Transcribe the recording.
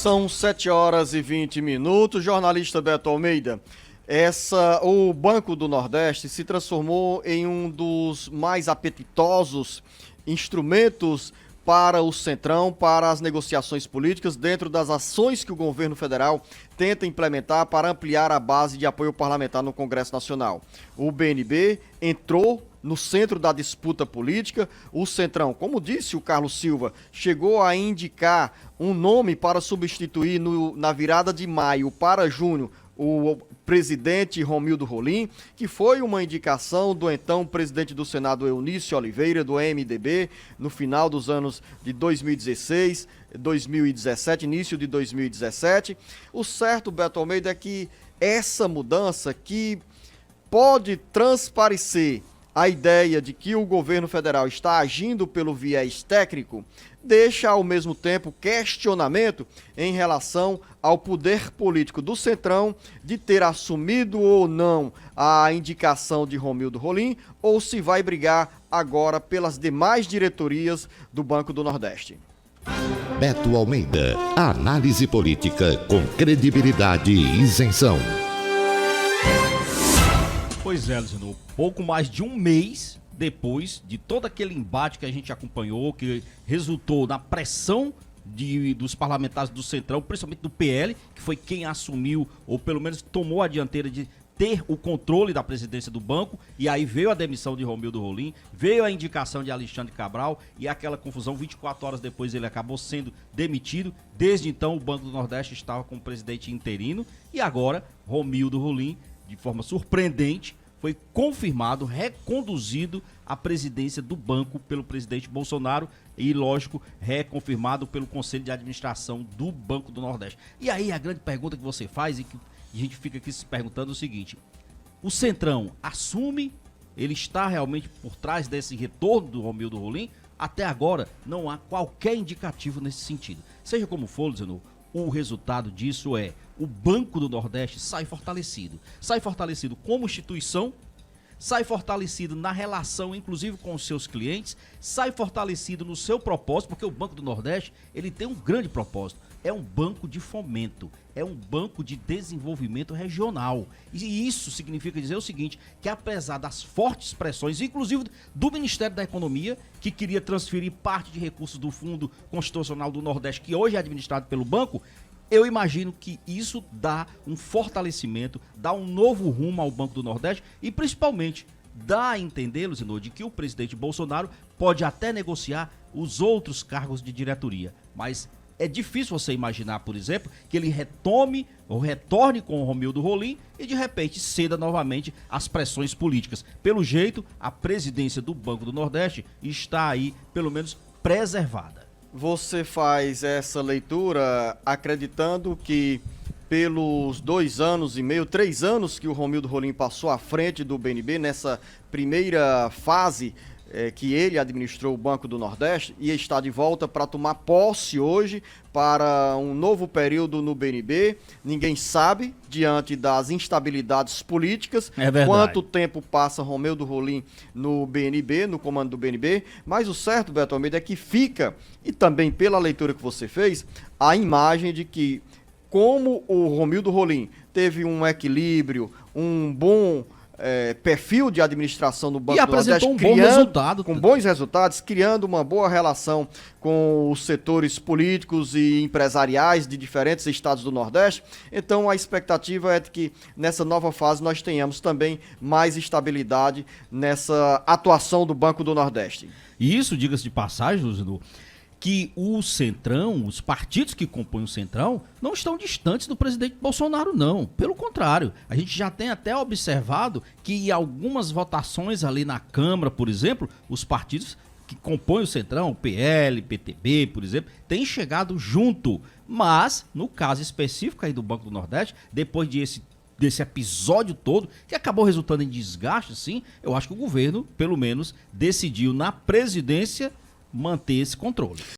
São 7h20. Jornalista Beto Almeida. O Banco do Nordeste se transformou em um dos mais apetitosos instrumentos para o Centrão, para as negociações políticas, dentro das ações que o governo federal tenta implementar para ampliar a base de apoio parlamentar no Congresso Nacional. O BNB entrou no centro da disputa política. O Centrão, como disse o Carlos Silva, chegou a indicar um nome para substituir na virada de maio para junho o presidente Romildo Rolim, que foi uma indicação do então presidente do Senado, Eunício Oliveira, do MDB, no final dos anos de 2016, 2017, início de 2017. O certo, Beto Almeida, é que essa mudança que pode transparecer a ideia de que o governo federal está agindo pelo viés técnico, deixa ao mesmo tempo questionamento em relação ao poder político do Centrão de ter assumido ou não a indicação de Romildo Rolim, ou se vai brigar agora pelas demais diretorias do Banco do Nordeste. Beto Almeida, análise política com credibilidade e isenção. Pois é, Luciano, pouco mais de um mês depois de todo aquele embate que a gente acompanhou, que resultou na pressão dos parlamentares do Centrão, principalmente do PL, que foi quem assumiu, ou pelo menos tomou a dianteira de ter o controle da presidência do banco, e aí veio a demissão de Romildo Rolim, veio a indicação de Alexandre Cabral, e aquela confusão, 24 horas depois ele acabou sendo demitido. Desde então o Banco do Nordeste estava com o presidente interino, e agora Romildo Rolim, de forma surpreendente, foi confirmado, reconduzido à presidência do banco pelo presidente Bolsonaro e, lógico, reconfirmado pelo Conselho de Administração do Banco do Nordeste. E aí a grande pergunta que você faz e que a gente fica aqui se perguntando é o seguinte: o Centrão assume, ele está realmente por trás desse retorno do Romildo Rolim? Até agora não há qualquer indicativo nesse sentido. Seja como for, Luciano, o resultado disso é: o Banco do Nordeste sai fortalecido. Sai fortalecido como instituição, sai fortalecido na relação, inclusive, com os seus clientes, sai fortalecido no seu propósito, porque o Banco do Nordeste, ele tem um grande propósito. É um banco de fomento, é um banco de desenvolvimento regional. E isso significa dizer o seguinte, que apesar das fortes pressões, inclusive do Ministério da Economia, que queria transferir parte de recursos do Fundo Constitucional do Nordeste, que hoje é administrado pelo banco, eu imagino que isso dá um fortalecimento, dá um novo rumo ao Banco do Nordeste e, principalmente, dá a entender, Luciano, de que o presidente Bolsonaro pode até negociar os outros cargos de diretoria, mas é difícil você imaginar, por exemplo, que ele retome ou retorne com o Romildo Rolim e, de repente, ceda novamente às pressões políticas. Pelo jeito, a presidência do Banco do Nordeste está aí, pelo menos, preservada. Você faz essa leitura acreditando que pelos 2 anos e meio, 3 anos que o Romildo Rolim passou à frente do BNB, nessa primeira fase que ele administrou o Banco do Nordeste, e está de volta para tomar posse hoje para um novo período no BNB. Ninguém sabe, diante das instabilidades políticas, quanto tempo passa Romildo Rolim no BNB, no comando do BNB, mas o certo, Beto Almeida, é que fica, e também pela leitura que você fez, a imagem de que, como o Romildo Rolim teve um equilíbrio, um bom perfil de administração do Banco do Nordeste, com bons resultados, criando uma boa relação com os setores políticos e empresariais de diferentes estados do Nordeste. Então a expectativa é de que nessa nova fase nós tenhamos também mais estabilidade nessa atuação do Banco do Nordeste. E isso, diga-se de passagem, Luciano, que o Centrão, os partidos que compõem o Centrão, não estão distantes do presidente Bolsonaro, não. Pelo contrário, a gente já tem até observado que em algumas votações ali na Câmara, por exemplo, os partidos que compõem o Centrão, o PL, PTB, por exemplo, têm chegado junto. Mas, no caso específico aí do Banco do Nordeste, depois desse episódio todo, que acabou resultando em desgaste, sim, eu acho que o governo, pelo menos, decidiu na presidência manter esse controle.